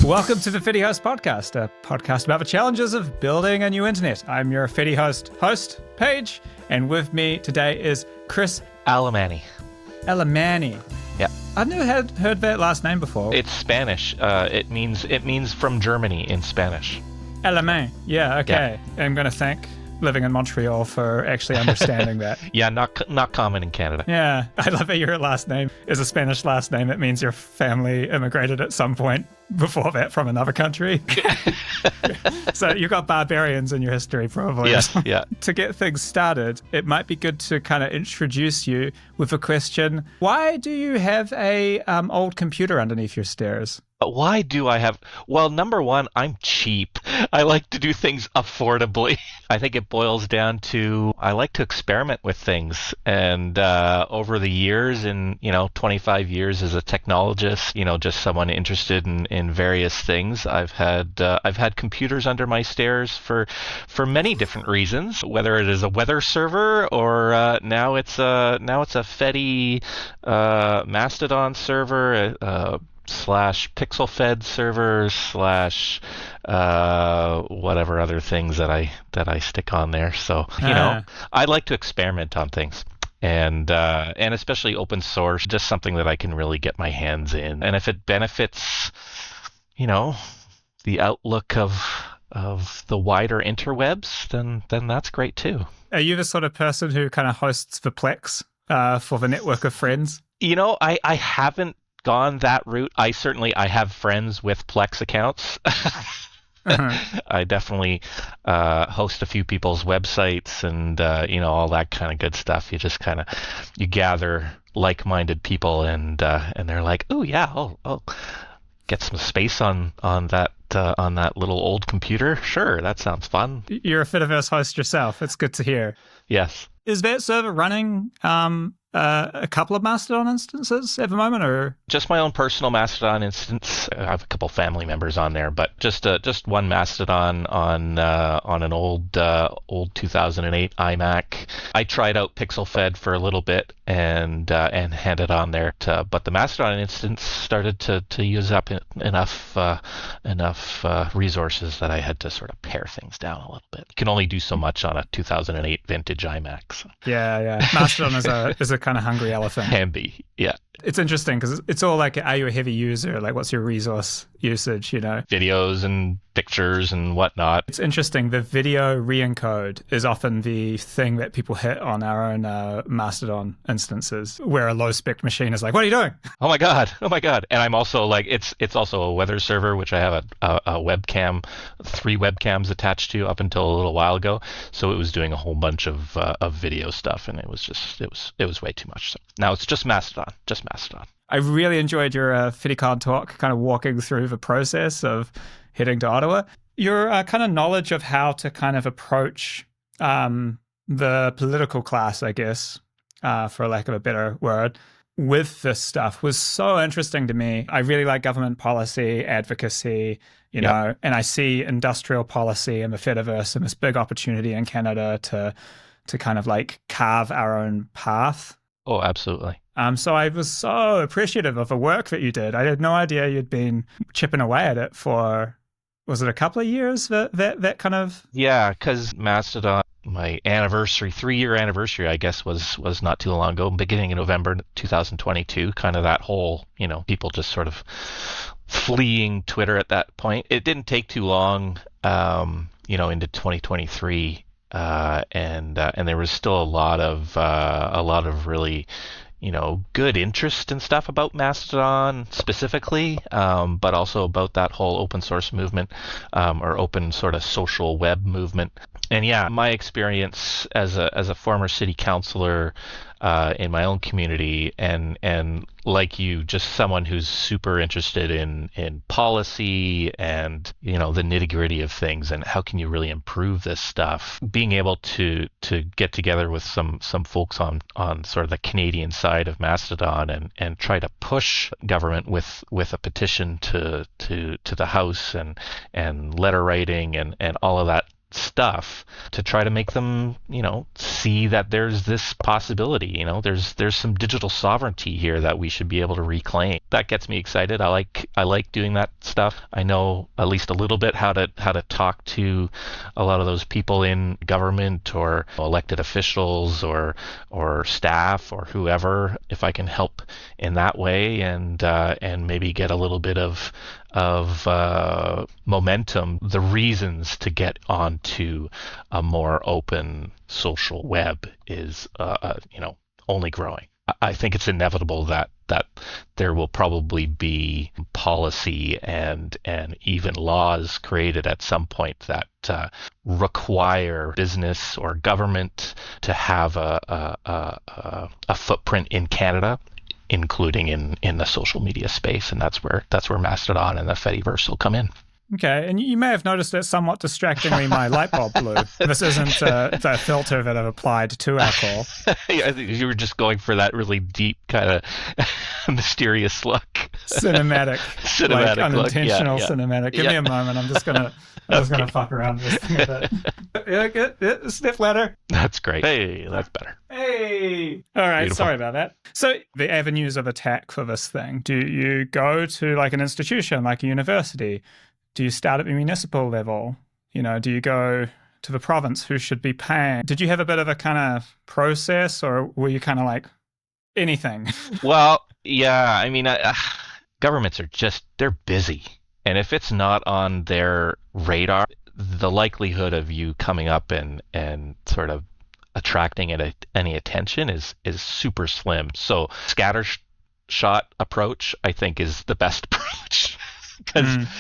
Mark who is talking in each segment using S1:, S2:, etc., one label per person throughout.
S1: Welcome to the fediverse podcast, a podcast about the challenges of building a new internet. I'm your fediverse host, Paige, and with me today is Chris
S2: Alemany.
S1: Alemany.
S2: Yeah.
S1: I've never heard that last name before.
S2: It's Spanish. It means from Germany in Spanish.
S1: Alemany. Yeah, okay. Yeah. I'm going to thank living in Montreal for actually understanding that.
S2: Yeah, not common in Canada.
S1: Yeah, I love that your last name is a Spanish last name. It means your family immigrated at some point before that from another country. So you've got barbarians in your history, probably.
S2: Yes, yeah.
S1: To get things started, it might be good to kind of introduce you with a question. Why do you have a old computer underneath your stairs?
S2: Why do I have... Well, number one, I'm cheap. I like to do things affordably. I think it boils down to I like to experiment with things. And over the years, in 25 years as a technologist, just someone interested in various things, I've had computers under my stairs for many different reasons. Whether it is a weather server or now it's a Fedi Mastodon server. Slash pixel fed server slash whatever other things that I stick on there. So I like to experiment on things, and especially open source, just something that I can really get my hands in. And if it benefits, the outlook of the wider interwebs, then that's great too. Are
S1: you the sort of person who kind of hosts the Plex for the network of friends?
S2: I haven't gone that route. I have friends with Plex accounts. Uh-huh. I definitely host a few people's websites and all that kind of good stuff. You just you gather like-minded people and they're like, oh yeah, I'll get some space on that little old computer. Sure, that sounds fun.
S1: You're a fediverse host yourself. It's good to hear.
S2: Yes.
S1: Is that server running a couple of Mastodon instances at the moment, or
S2: just my own personal Mastodon instance? I have a couple family members on there, but just one Mastodon on an old 2008 iMac. I tried out PixelFed for a little bit and handed on there, but the Mastodon instance started to use up enough resources that I had to sort of pare things down a little bit. You can only do so much on a 2008 vintage iMac. So.
S1: Yeah. Mastodon is a kind of hungry elephant.
S2: Can be, yeah.
S1: It's interesting because it's all like, are you a heavy user? Like, what's your resource usage,
S2: Videos and pictures and whatnot.
S1: It's interesting. The video re-encode is often the thing that people hit on our own Mastodon instances, where a low-spec machine is like, what are you doing?
S2: Oh my God. And I'm also like, it's also a weather server, which I have a webcam, 3 webcams attached to up until a little while ago. So it was doing a whole bunch of video stuff, and it was way too much. So now it's just Mastodon. I
S1: really enjoyed your FediCon talk, kind of walking through the process of heading to Ottawa. Your kind of knowledge of how to kind of approach the political class, I guess, for lack of a better word, with this stuff was so interesting to me. I really like government policy, advocacy, and I see industrial policy and the fediverse and this big opportunity in Canada to kind of like carve our own path.
S2: Oh, absolutely.
S1: So I was so appreciative of the work that you did. I had no idea you'd been chipping away at it for, was it a couple of years, that kind of?
S2: Yeah, because Mastodon, my 3-year anniversary, I guess, was not too long ago, beginning in November 2022, kind of that whole, people just sort of fleeing Twitter at that point. It didn't take too long, into 2023, and there was still a lot of really good interest and stuff about Mastodon specifically, but also about that whole open source movement, or open sort of social web movement. And yeah, my experience as a former city councilor in my own community, and like you, just someone who's super interested in policy and the nitty-gritty of things and how can you really improve this stuff. Being able to get together with some folks on sort of the Canadian side of Mastodon and try to push government with a petition to the House and letter writing and all of that stuff to try to make them, see that there's this possibility, there's some digital sovereignty here that we should be able to reclaim. That gets me excited. I like doing that stuff. I know at least a little bit how to talk to a lot of those people in government or elected officials or staff or whoever, if I can help in that way, and maybe get a little bit of momentum. The reasons to get onto a more open social web is only growing. I think it's inevitable that there will probably be policy and even laws created at some point that require business or government to have a footprint in Canada, including in the social media space, and that's where Mastodon and the fediverse will come in.
S1: Okay, and you may have noticed that somewhat distractingly my light bulb blew. This isn't a filter that I've applied to our call.
S2: I think you were just going for that really deep kind of mysterious look.
S1: Cinematic like unintentional
S2: look.
S1: cinematic. Give me a moment. I'm just gonna fuck around with this thing a bit. Yeah, step ladder.
S2: That's great. Hey, that's better.
S1: Hey. All right. Beautiful. Sorry about that. So the avenues of attack for this thing. Do you go to like an institution, like a university? Do you start at the municipal level? Do you go to the province? Who should be paying? Did you have a bit of a kind of process, or were you kind of like anything?
S2: Well, yeah. I mean, governments are they're busy. And if it's not on their radar, the likelihood of you coming up and sort of attracting any attention is super slim. So scattershot approach, I think, is the best approach.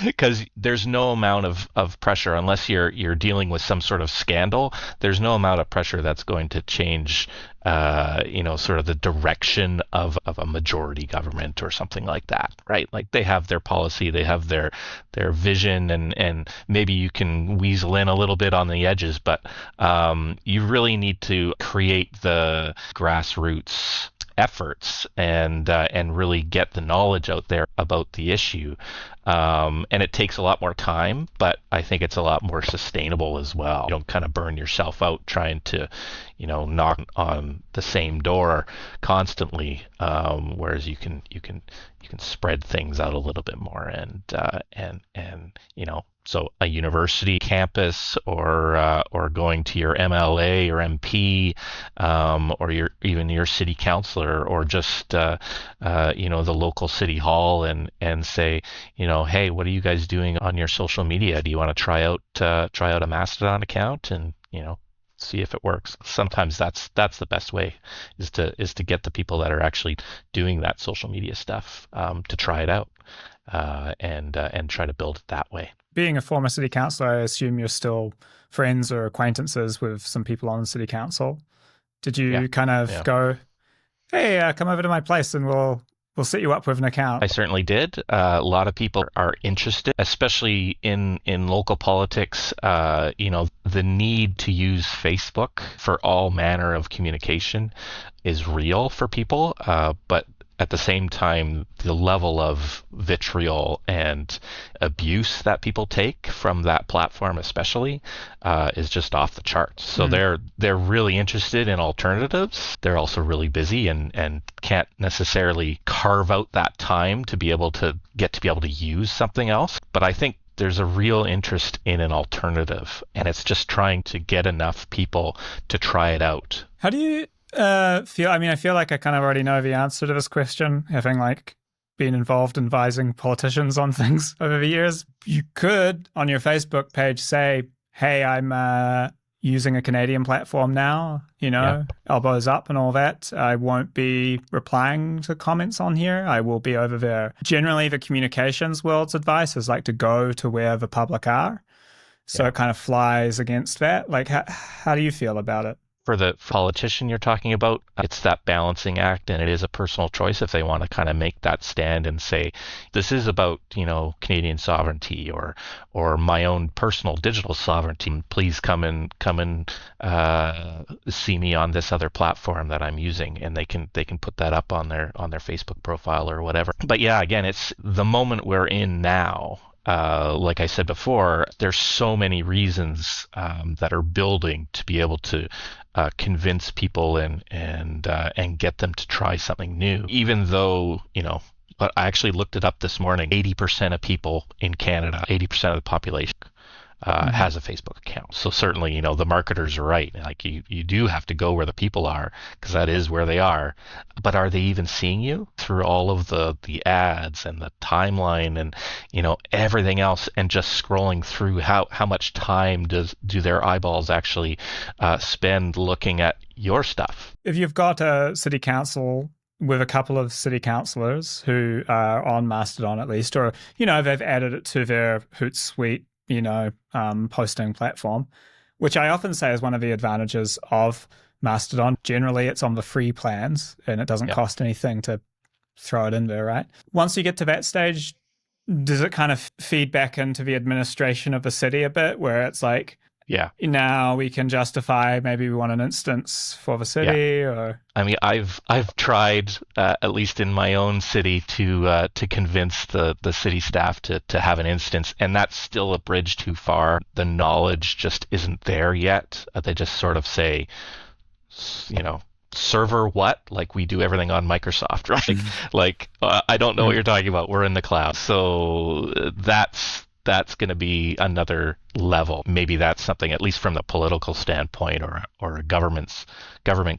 S2: Because there's no amount of pressure, unless you're dealing with some sort of scandal. There's no amount of pressure that's going to change sort of the direction of a majority government or something like that, right? Like they have their policy, they have their vision, and maybe you can weasel in a little bit on the edges, but you really need to create the grassroots efforts and really get the knowledge out there about the issue. And it takes a lot more time, but I think it's a lot more sustainable as well. You don't kind of burn yourself out trying to, knock on the same door constantly, whereas you can spread things out a little bit more and so a university campus or going to your MLA or MP or even your city councilor or just the local city hall and say, hey, what are you guys doing on your social media? Do you want to try out a Mastodon account and see if it works? Sometimes that's the best way is to get the people that are actually doing that social media stuff to try it out and try to build it that way.
S1: Being a former city councillor, I assume you're still friends or acquaintances with some people on the city council. Did you go, hey, come over to my place and we'll set you up with an account?
S2: I certainly did. A lot of people are interested, especially in local politics. The need to use Facebook for all manner of communication is real for people, but at the same time, the level of vitriol and abuse that people take from that platform especially is just off the charts. So they're really interested in alternatives. They're also really busy and can't necessarily carve out that time to be able to use something else. But I think there's a real interest in an alternative, and it's just trying to get enough people to try it out.
S1: How do you feel? I mean, I feel like I kind of already know the answer to this question, having like been involved in advising politicians on things over the years. You could, on your Facebook page, say, hey, I'm using a Canadian platform now, elbows up and all that. I won't be replying to comments on here. I will be over there. Generally, the communications world's advice is like to go to where the public are. So it kind of flies against that. Like, how do you feel about it?
S2: For the politician you're talking about, it's that balancing act, and it is a personal choice if they want to kind of make that stand and say, this is about, Canadian sovereignty or my own personal digital sovereignty. Please come and see me on this other platform that I'm using, and they can put that up on their Facebook profile or whatever. But yeah, again, it's the moment we're in now. like I said before, there's so many reasons that are building to be able to convince people and get them to try something new, even though, but I actually looked it up this morning. 80% of people in Canada, 80% of the population
S1: Mhm.
S2: has a Facebook account. So certainly, the marketers are right. Like you do have to go where the people are because that is where they are. But are they even seeing you through all of the ads and the timeline and everything else and just scrolling through? How much time do their eyeballs actually spend looking at your stuff?
S1: If you've got a city council with a couple of city councillors who are on Mastodon at least, or, they've added it to their Hootsuite, posting platform, which I often say is one of the advantages of Mastodon. Generally, it's on the free plans and it doesn't
S2: Yeah.
S1: cost anything to throw it in there, right? Once you get to that stage, does it kind of feed back into the administration of the city a bit where it's like,
S2: Yeah.
S1: now we can justify maybe we want an instance for the
S2: Yeah.
S1: city? Or
S2: I mean, I've tried at least in my own city to convince the city staff to have an instance, and that's still a bridge too far. The knowledge just isn't there yet. They just sort of say, you know, server what? Like we do everything on Microsoft, right? I don't know what
S1: yeah.
S2: you're talking about. We're in the cloud, so that's going to be another level. Maybe that's something, at least from the political standpoint or a government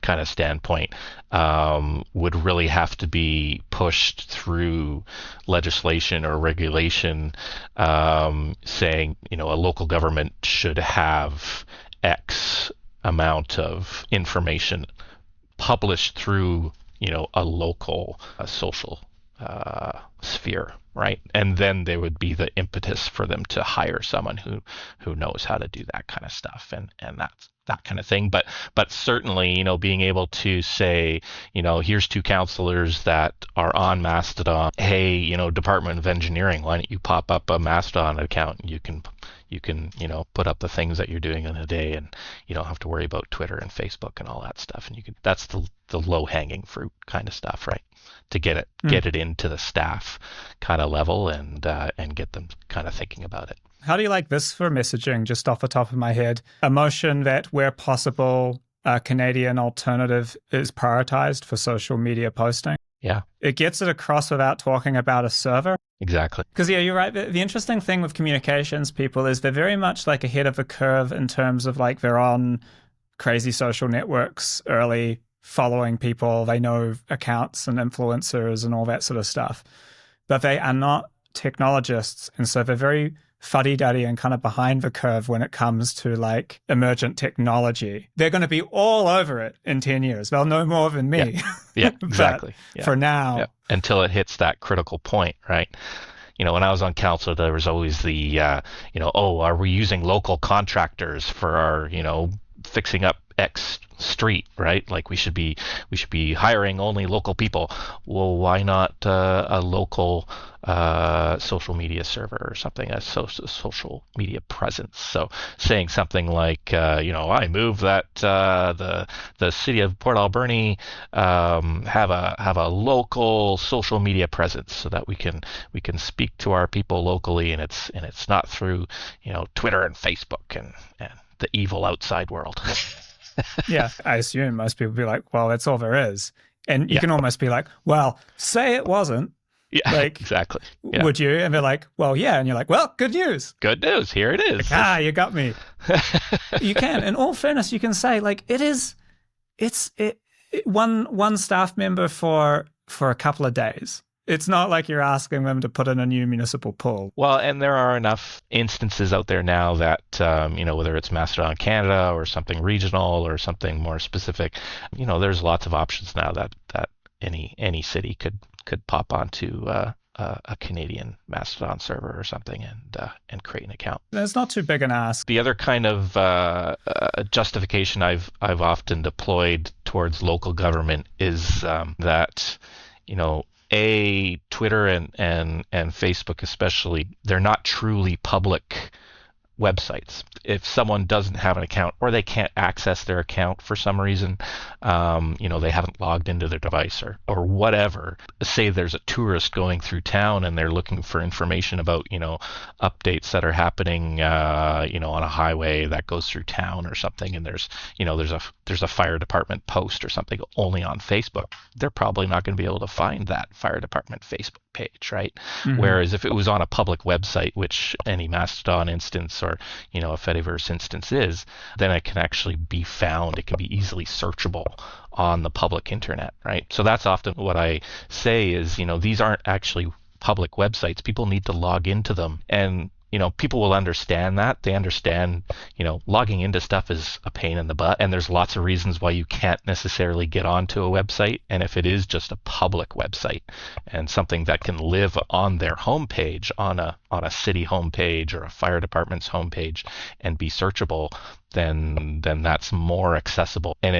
S2: kind of standpoint, would really have to be pushed through legislation or regulation, saying a local government should have X amount of information published through a local social sphere, right? And then there would be the impetus for them to hire someone who knows how to do that kind of stuff and that's that kind of thing. But certainly, being able to say, here's two counselors that are on Mastodon. Hey, Department of Engineering, why don't you pop up a Mastodon account? You can put up the things that you're doing in a day, and you don't have to worry about Twitter and Facebook and all that stuff. And that's the low hanging fruit kind of stuff, right? To get it into the staff kind of level and get them kind of thinking about it.
S1: How do you like this for messaging, just off the top of my head? A motion that where possible, a Canadian alternative is prioritized for social media posting.
S2: Yeah,
S1: It gets it across without talking about a server.
S2: exactly.
S1: Because, yeah, you're right. The interesting thing with communications people is they're very much like ahead of the curve in terms of like they're on crazy social networks early, following people. They know accounts and influencers and all that sort of stuff. But they are not technologists. And so they're very fuddy-duddy and kind of behind the curve when it comes to like emergent technology. They're going to be all over it in 10 years. They'll know more than me.
S2: Yeah, yeah, exactly.
S1: But for now,
S2: yeah. Until it hits that critical point, right? When I was on council, there was always the, oh, are we using local contractors for our, fixing up X street, right? Like we should be hiring only local people. Well, why not a local social media server or something, a social media presence? So saying something like, I move that the city of Port Alberni have a local social media presence so that we can speak to our people locally, and it's not through Twitter and Facebook and the evil outside world.
S1: yeah, I assume most people be like, well, that's all there is. And you
S2: Yeah,
S1: can almost be like, well, say it wasn't.
S2: yeah,
S1: Like,
S2: exactly. Yeah.
S1: would you? And they're like, well, yeah. And you're like, well, good news.
S2: Good news. Here it is.
S1: Like, you got me. You can. In all fairness, you can say, like, it's one staff member for a couple of days. It's not like you're asking them to put in a new municipal pool.
S2: Well, and there are enough instances out there now that, whether it's Mastodon Canada or something regional or something more specific, there's lots of options now that any city could pop onto a Canadian Mastodon server or something and create an account.
S1: It's not too big an ask.
S2: The other kind of justification I've often deployed towards local government is that, Twitter and Facebook especially, they're not truly public websites. If someone doesn't have an account or they can't access their account for some reason, they haven't logged into their device or whatever. Say there's a tourist going through town and they're looking for information about, updates that are happening, on a highway that goes through town or something, and there's a fire department post or something only on Facebook. They're probably not going to be able to find that fire department Facebook page, right? Mm-hmm. Whereas if it was on a public website, which any Mastodon instance or a Fediverse instance is, then it can actually be found. It can be easily searchable on the public internet, right? So that's often what I say is, these aren't actually public websites. People need to log into them, and people will understand that. They understand, logging into stuff is a pain in the butt, and there's lots of reasons why you can't necessarily get onto a website. And if it is just a public website and something that can live on their homepage, on a city homepage or a fire department's homepage and be searchable, then that's more accessible. And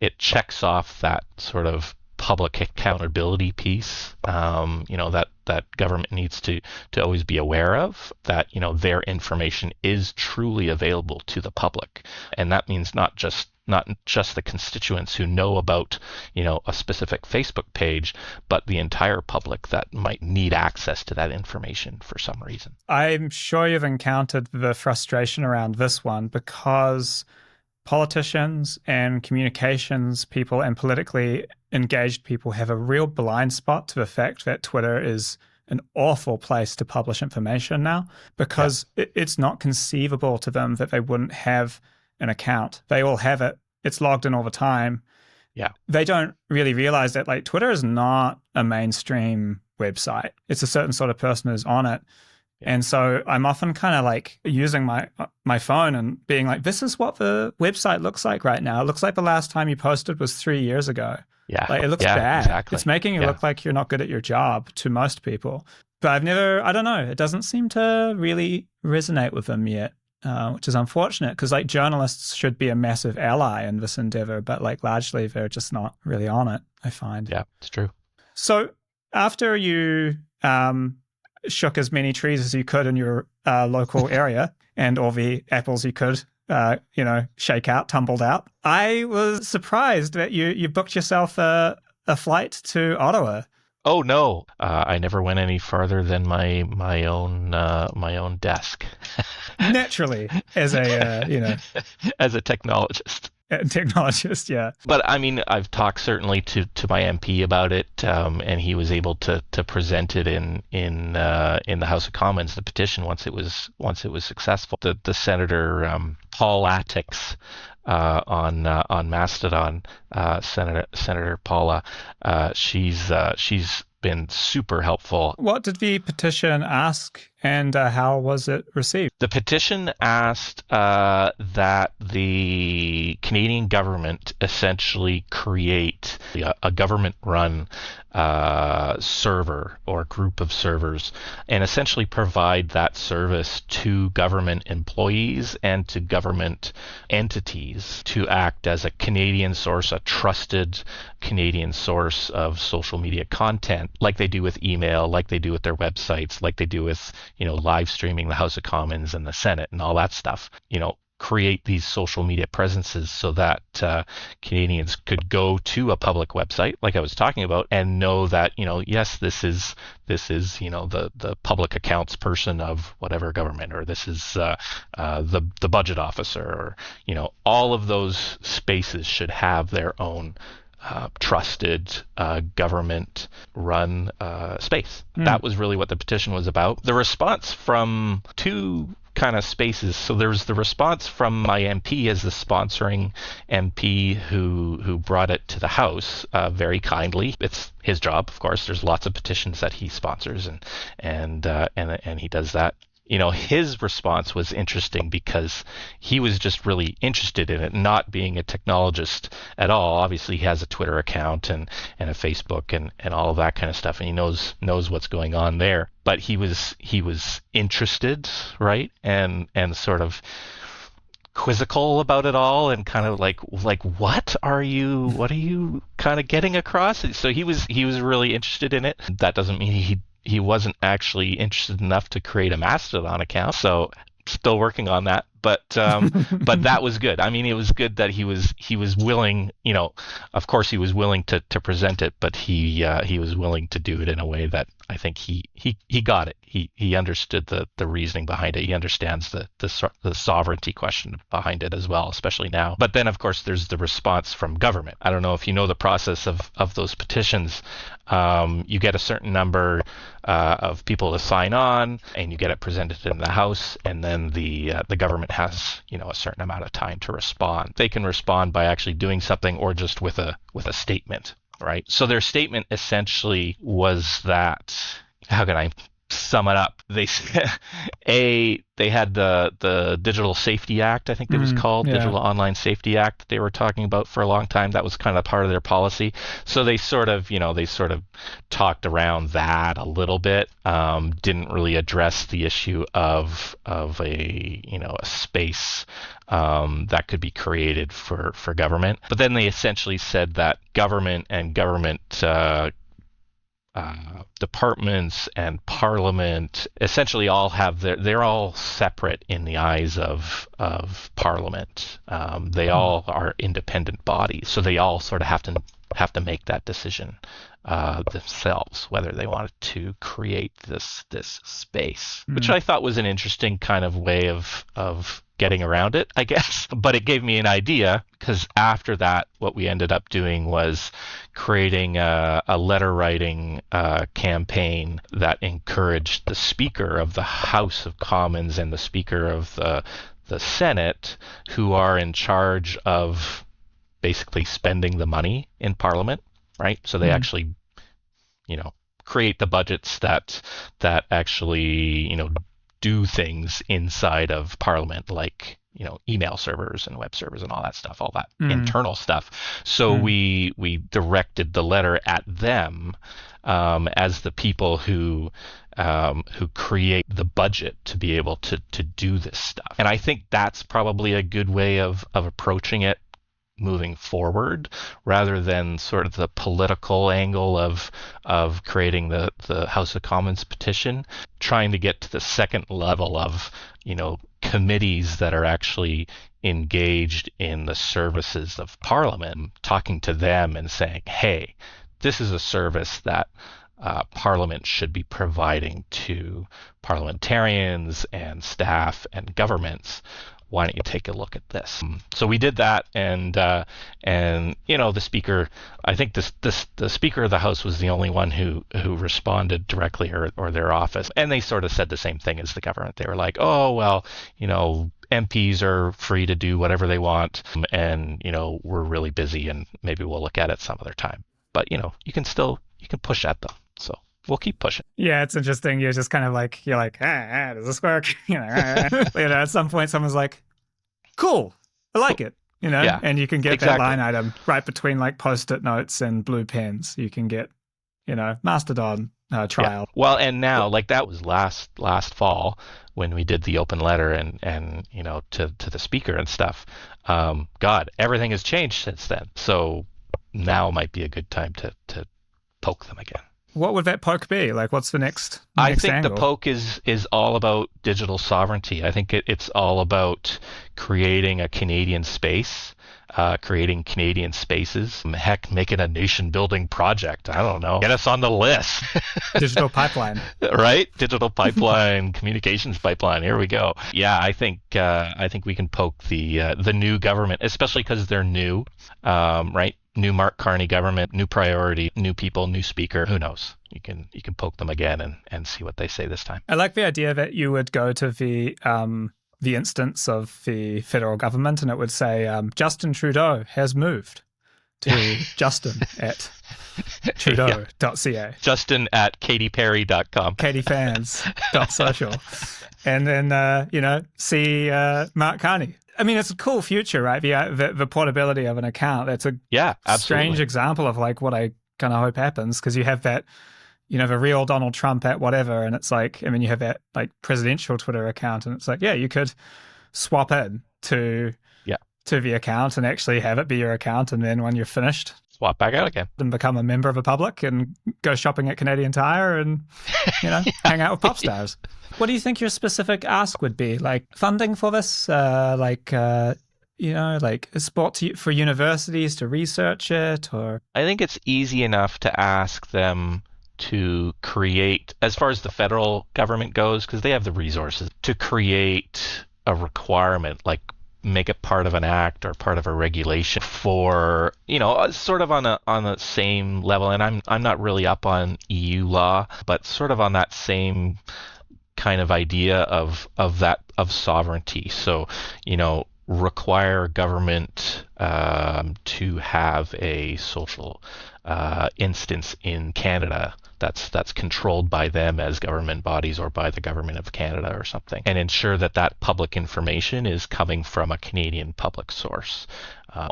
S2: it checks off that sort of public accountability piece, that government needs to always be aware of, that their information is truly available to the public, and that means not just the constituents who know about a specific Facebook page, but the entire public that might need access to that information for some reason.
S1: I'm sure you've encountered the frustration around this one because politicians and communications people and politically engaged people have a real blind spot to the fact that Twitter is an awful place to publish information now, because it's not conceivable to them that they wouldn't have an account. They all have it. It's logged in all the time.
S2: Yeah.
S1: They don't really realize that Twitter is not a mainstream website. It's a certain sort of person who's on it. And so I'm often kind of using my phone and being like, this is what the website looks like right now. It looks like the last time you posted was 3 years ago.
S2: Yeah.
S1: It looks bad.
S2: Exactly.
S1: It's making you look like you're not good at your job to most people. But I don't know, it doesn't seem to really resonate with them yet, which is unfortunate, because journalists should be a massive ally in this endeavor, but largely they're just not really on it, I find.
S2: Yeah, it's true.
S1: So after you shook as many trees as you could in your local area and all the apples you could, shake out, tumbled out, I was surprised that you booked yourself a flight to Ottawa.
S2: Oh no, I never went any farther than my own desk.
S1: Naturally, as a
S2: as a technologist.
S1: Technologist, yeah.
S2: But I mean, I've talked certainly to my MP about it, and he was able to present it in the House of Commons, the petition, once it was successful. The Senator Paul Atix on Mastodon, Senator Paula, she's been super helpful.
S1: What did the petition ask, and how was it received?
S2: The petition asked that the Canadian government essentially create a government-run server or group of servers, and essentially provide that service to government employees and to government entities to act as a Canadian source, a trusted Canadian source of social media content, like they do with email, like they do with their websites, like they do with live streaming the House of Commons and the Senate and all that stuff. Create these social media presences so that Canadians could go to a public website, like I was talking about, and know that yes, this is the public accounts person of whatever government, or this is the budget officer, or all of those spaces should have their own trusted government-run space. That was really what the petition was about. The response from two kind of spaces. So there's the response from my MP as the sponsoring MP who brought it to the House very kindly. It's his job, of course. There's lots of petitions that he sponsors, and he does that. His response was interesting because he was just really interested in it, not being a technologist at all. Obviously, he has a Twitter account and a Facebook and all of that kind of stuff, and he knows what's going on there. But he was interested, right, and sort of quizzical about it all, and kind of like what are you kind of getting across? So he was really interested in it. That doesn't mean he wasn't actually interested enough to create a Mastodon account. So still working on that, but that was good. I mean, it was good that he was willing. Of course, he was willing to present it, but he was willing to do it in a way that I think he got it. He understood the reasoning behind it. He understands the sovereignty question behind it as well, especially now. But then, of course, there's the response from government. I don't know if you know the process of those petitions. You get a certain number of people to sign on, and you get it presented in the House, and then the government has a certain amount of time to respond. They can respond by actually doing something or just with a statement, right? So their statement essentially was that, how can I sum it up? They they had the Digital Safety Act, I think it was called, Digital Online Safety Act, that they were talking about for a long time. That was kind of part of their policy. So they sort of talked around that a little bit. Didn't really address the issue of a space that could be created for government. But then they essentially said that government and government departments and parliament essentially all have they're all separate in the eyes of parliament. They all are independent bodies, so they all sort of have to make that decision themselves whether they wanted to create this space, which I thought was an interesting kind of way of getting around it, I guess. But it gave me an idea, because after that, what we ended up doing was creating a letter writing campaign that encouraged the Speaker of the House of Commons and the Speaker of the Senate, who are in charge of basically spending the money in Parliament, right? So they actually, create the budgets that actually, do things inside of Parliament, like email servers and web servers and all that stuff, all that internal stuff. So we directed the letter at them as the people who create the budget to be able to do this stuff. And I think that's probably a good way of approaching it moving forward, rather than sort of the political angle of creating the House of Commons petition, trying to get to the second level of committees that are actually engaged in the services of Parliament, talking to them and saying, hey, this is a service that Parliament should be providing to parliamentarians and staff and governments. Why don't you take a look at this? So we did that, and the Speaker, I think the Speaker of the House was the only one who responded directly, or their office, and they sort of said the same thing as the government. They were like, oh well, MPs are free to do whatever they want, and we're really busy, and maybe we'll look at it some other time. But you can push at them. So we'll keep pushing.
S1: Yeah, it's interesting. You're just kind of like, does this work? At some point someone's like, cool, I like it. And you can get that line item right between like Post-it notes and blue pens. You can get, Mastodon trial.
S2: Yeah. Well, and now, like, that was last fall when we did the open letter and to the Speaker and stuff. God, everything has changed since then. So now might be a good time to poke them again.
S1: What would that poke be? Like, what's the next
S2: I think
S1: angle?
S2: The poke is all about digital sovereignty. I think it's all about creating a Canadian space, creating Canadian spaces. Heck, make it a nation-building project. I don't know. Get us on the list.
S1: Digital pipeline.
S2: Right? Digital pipeline, communications pipeline. Here we go. Yeah, I think we can poke the new government, especially because they're new, right? New Mark Carney government, new priority, new people, new Speaker. Who knows? You can poke them again and see what they say this time.
S1: I like the idea that you would go to the instance of the federal government and it would say, Justin Trudeau has moved to Justin at trudeau.ca.
S2: Justin at katieperry.com.
S1: katiefans.social. And then, see Mark Carney. I mean, it's a cool future, right? The portability of an account. That's a strange example of like what I kind of hope happens, because you have that, the real Donald Trump at whatever, and it's like, I mean, you have that like presidential Twitter account, and it's like, yeah, you could swap in to the account and actually have it be your account, and then when you're finished,
S2: swap back out again
S1: and become a member of a public and go shopping at Canadian Tire and hang out with pop stars. What do you think your specific ask would be? Like funding for this? Like support for universities to research it, or?
S2: I think it's easy enough to ask them to create, as far as the federal government goes, because they have the resources, to create a requirement, like make it part of an act or part of a regulation for, sort of on the same level. And I'm not really up on EU law, but sort of on that same kind of idea of sovereignty. So, require government to have a social instance in Canada that's controlled by them as government bodies or by the government of Canada or something, and ensure that public information is coming from a Canadian public source,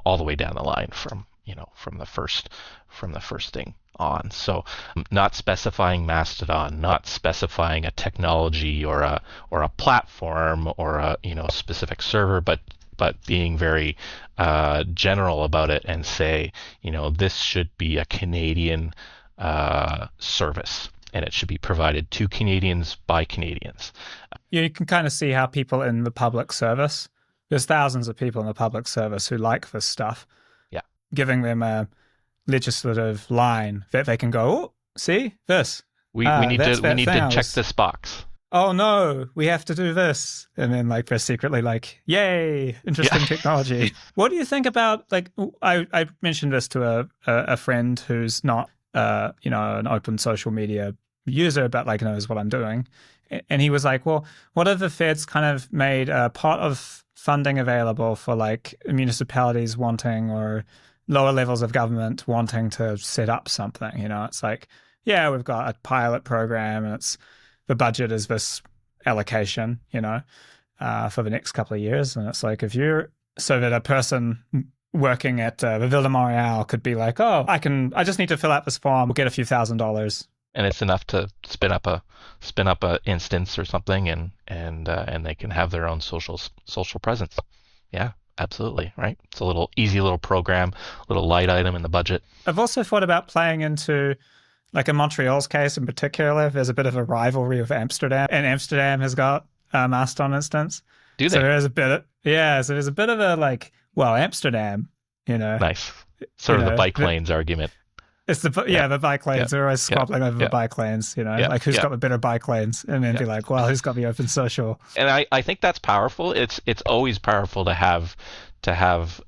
S2: all the way down the line from the first thing on. So not specifying Mastodon, not specifying a technology or a platform or a specific server, but being very general about it and say, this should be a Canadian service, and it should be provided to Canadians by Canadians.
S1: You can kind of see how people in the public service, there's thousands of people in the public service who like this stuff.
S2: Yeah.
S1: Giving them a legislative line that they can go, oh, see this.
S2: We need to check this box.
S1: Oh no, we have to do this. And then like they're secretly like, yay, interesting technology. What do you think about, like, I mentioned this to a friend who's not an open social media user, but like knows what I'm doing. And he was like, well, what if the feds kind of made a pot of funding available for like municipalities wanting, or lower levels of government wanting to set up something? It's like, yeah, we've got a pilot program and the budget is this allocation, for the next couple of years. And it's like, so that a person working at the Villa Montreal could be like, oh, I just need to fill out this form, we'll get a few $1,000s.
S2: And it's enough to spin up a instance or something, and they can have their own social presence. Yeah, absolutely, right? It's a little easy little program, little light item in the budget.
S1: I've also thought about playing into, like in Montreal's case in particular, there's a bit of a rivalry with Amsterdam, and Amsterdam has got a Mastodon instance.
S2: Do they?
S1: So there's a bit of a like, well, Amsterdam,
S2: Nice. Sort of the bike lanes argument.
S1: It's the bike lanes. They're always squabbling over the bike lanes, like who's got the better bike lanes, and then be like, well, who's got the open social?
S2: And I think that's powerful. It's always powerful to have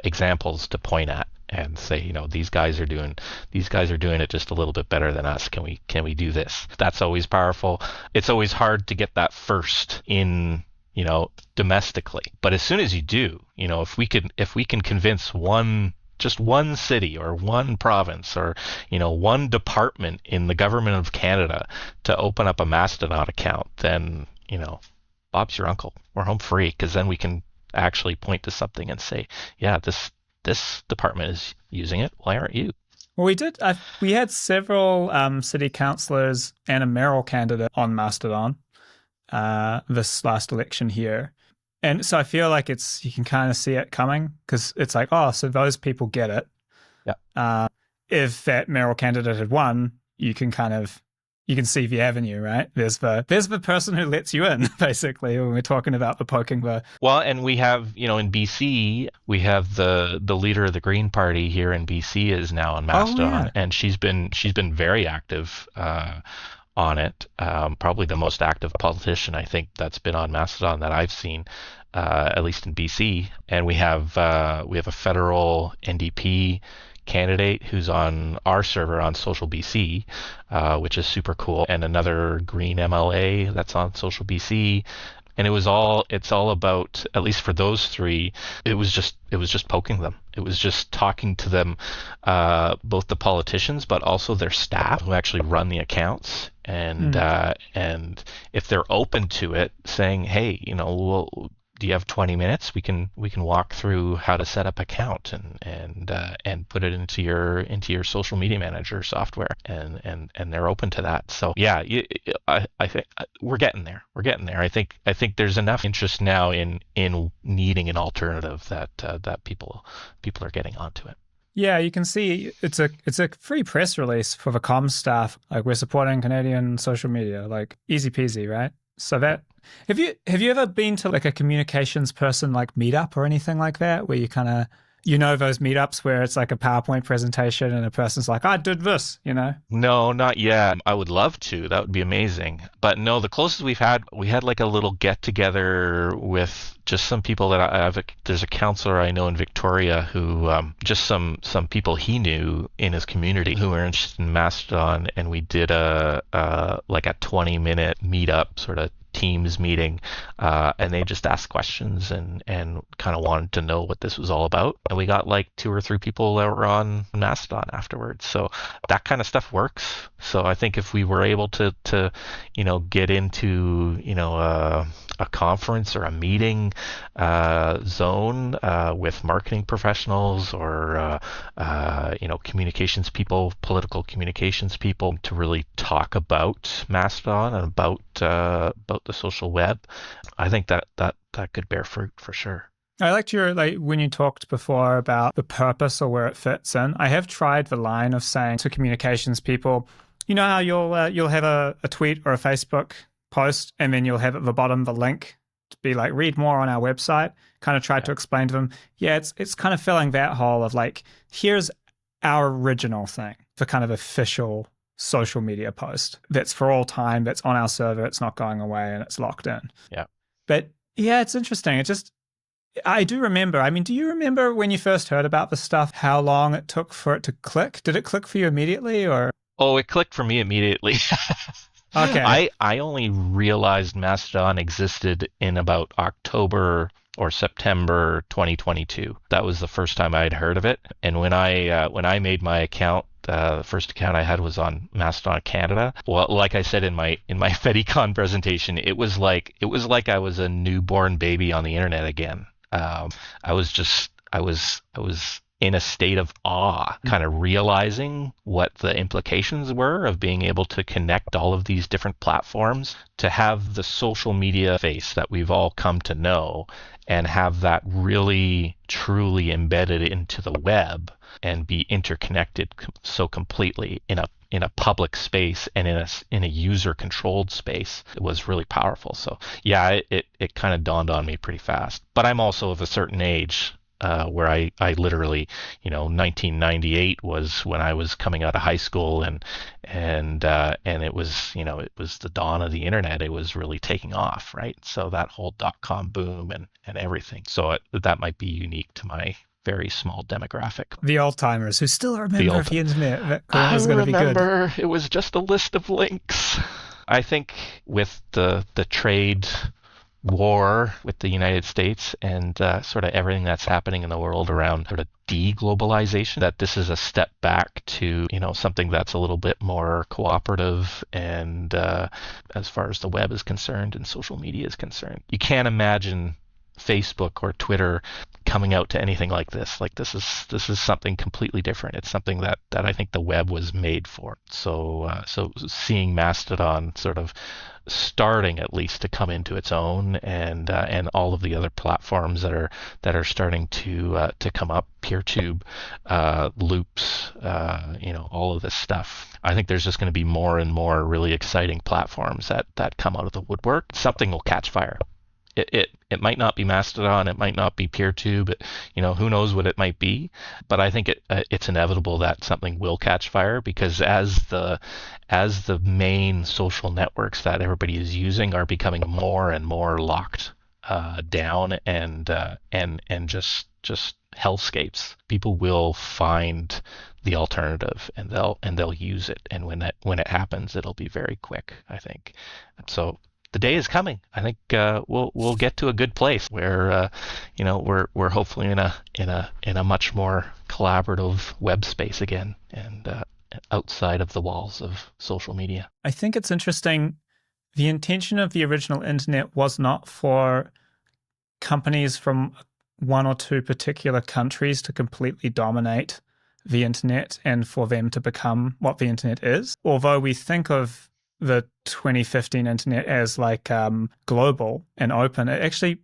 S2: examples to point at and say, these guys are doing it just a little bit better than us. Can we do this? That's always powerful. It's always hard to get that first in, domestically. But as soon as you do, if we can convince just one city or one province or one department in the government of Canada to open up a Mastodon account, then Bob's your uncle. We're home free, because then we can actually point to something and say, yeah, this department is using it. Why aren't you?
S1: Well, we had several city councillors and a mayoral candidate on Mastodon this last election here. And so I feel like you can kind of see it coming, because it's like, oh, so those people get it.
S2: Yeah.
S1: If that mayoral candidate had won, you can see the avenue, right? There's the person who lets you in, basically, when we're talking about the poking the.
S2: Well, and we have, in BC, we have the leader of the Green Party here in BC is now on Mastodon, and she's been very active on it. Probably the most active politician, I think, that's been on Mastodon that I've seen, at least in BC. And we have a federal NDP candidate who's on our server on Social BC, which is super cool, and another Green MLA that's on Social BC. And it's all about, at least for those three, it was just poking them. It was just talking to them, both the politicians, but also their staff who actually run the accounts. And if they're open to it, saying, hey, well, do you have 20 minutes? We can walk through how to set up account and put it into your social media manager software, and they're open to that. So yeah, I think we're getting there. I think there's enough interest now in needing an alternative that people are getting onto it.
S1: Yeah, you can see it's a free press release for the comms staff. Like, we're supporting Canadian social media, like easy peasy, right? So that have you ever been to like a communications person like meetup or anything like that, where you kind of those meetups where it's like a PowerPoint presentation and a person's like, I did this,
S2: No, not yet. I would love to. That would be amazing. But no, the closest we had like a little get together with just some people that I have. There's a counselor I know in Victoria who, just some people he knew in his community who were interested in Mastodon, and we did like a 20-minute meetup sort of Teams meeting, and they just asked questions and kind of wanted to know what this was all about. And we got like two or three people that were on Mastodon afterwards. So that kind of stuff works. So I think if we were able to get into a conference or a meeting zone with marketing professionals or communications people, political communications people, to really talk about Mastodon and about the social web, I think that could bear fruit for sure.
S1: I liked your like when you talked before about the purpose or where it fits in. I have tried the line of saying to communications people, you know how you'll have a tweet or a Facebook post, and then you'll have at the bottom the link to be like, read more on our website. Kind of tried to explain to them, yeah, it's kind of filling that hole of like, here's our original thing for kind of official social media post that's for all time, that's on our server, it's not going away, and it's locked in.
S2: Yeah.
S1: But yeah, it's interesting. I do remember. I mean, do you remember when you first heard about the stuff, how long it took for it to click? Did it click for you immediately or?
S2: Oh, it clicked for me immediately.
S1: Okay.
S2: I only realized Mastodon existed in about October or September 2022. That was the first time I had heard of it. And when I made my account, the first account I had was on Mastodon Canada. Well, like I said in my FediCon presentation, it was like I was a newborn baby on the internet again. I was in a state of awe, kind of realizing what the implications were of being able to connect all of these different platforms, to have the social media face that we've all come to know, and have that really truly embedded into the web and be interconnected so completely in a public space and in a user controlled space. It was really powerful. So yeah, it kind of dawned on me pretty fast. But I'm also of a certain age, where I literally, 1998 was when I was coming out of high school, and it was, it was the dawn of the internet. It was really taking off, right? So that whole .com boom and everything. So that might be unique to my very small demographic.
S1: The old timers who still remember the internet that
S2: I
S1: was going to be good.
S2: remember it was just a list of links. I think with the trade war with the United States and sort of everything that's happening in the world around sort of deglobalization, that this is a step back to something that's a little bit more cooperative, and as far as the web is concerned and social media is concerned, you can't imagine Facebook or Twitter coming out to anything like this. Like this is something completely different. It's something that I think the web was made for. So seeing Mastodon sort of starting at least to come into its own, and all of the other platforms that are starting to come up, PeerTube, Loops, all of this stuff. I think there's just going to be more and more really exciting platforms that come out of the woodwork. Something will catch fire. It might not be Mastodon, it might not be PeerTube, who knows what it might be, but I think it's inevitable that something will catch fire, because as the main social networks that everybody is using are becoming more and more locked down and just hellscapes, people will find the alternative, and they'll use it, and when it happens, it'll be very quick, I think. So the day is coming. I think we'll get to a good place where we're hopefully in a much more collaborative web space again, and outside of the walls of social media.
S1: I think it's interesting. The intention of the original internet was not for companies from one or two particular countries to completely dominate the internet and for them to become what the internet is. Although we think of the 2015 internet as like global and open, it actually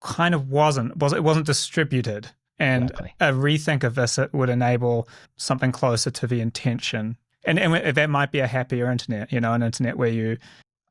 S1: kind of wasn't. It wasn't distributed. And
S2: Exactly.
S1: a rethink of this, it would enable something closer to the intention. And that might be a happier internet, an internet where you...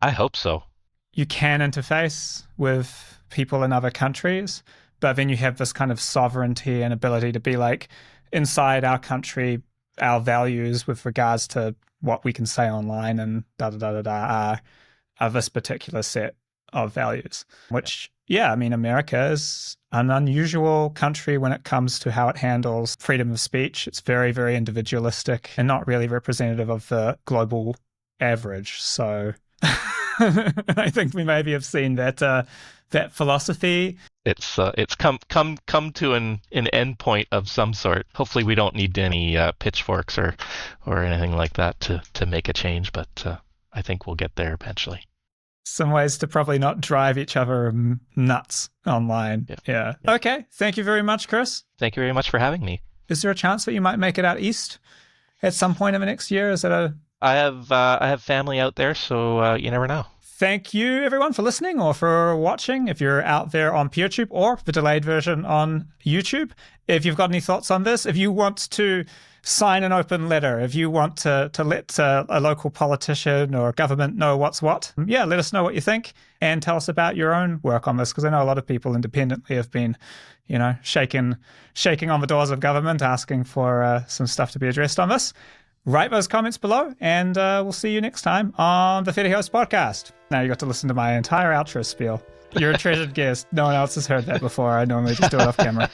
S2: I hope so.
S1: you can interface with people in other countries, but then you have this kind of sovereignty and ability to be like, inside our country, our values with regards to what we can say online and are this particular set of values, which, yeah, I mean, America is an unusual country when it comes to how it handles freedom of speech. It's very, very individualistic and not really representative of the global average. So I think we maybe have seen that that philosophy.
S2: It's come to an end point of some sort. Hopefully, we don't need any pitchforks or anything like that to make a change, but I think we'll get there eventually.
S1: Some ways to probably not drive each other nuts online. Yeah. Okay. Thank you very much, Chris.
S2: Thank you very much for having me.
S1: Is there a chance that you might make it out east at some point in the next year? Is that a...
S2: I have family out there, so you never know.
S1: Thank you, everyone, for listening or for watching. If you're out there on PeerTube or the delayed version on YouTube, if you've got any thoughts on this, if you want to sign an open letter, if you want to let a local politician or government know what's what, yeah, let us know what you think and tell us about your own work on this, because I know a lot of people independently have been, shaking on the doors of government, asking for some stuff to be addressed on this. Write those comments below, and we'll see you next time on the fediverse podcast. Now you got to listen to my entire outro spiel. You're a treasured guest. No one else has heard that before. I normally just do it off camera.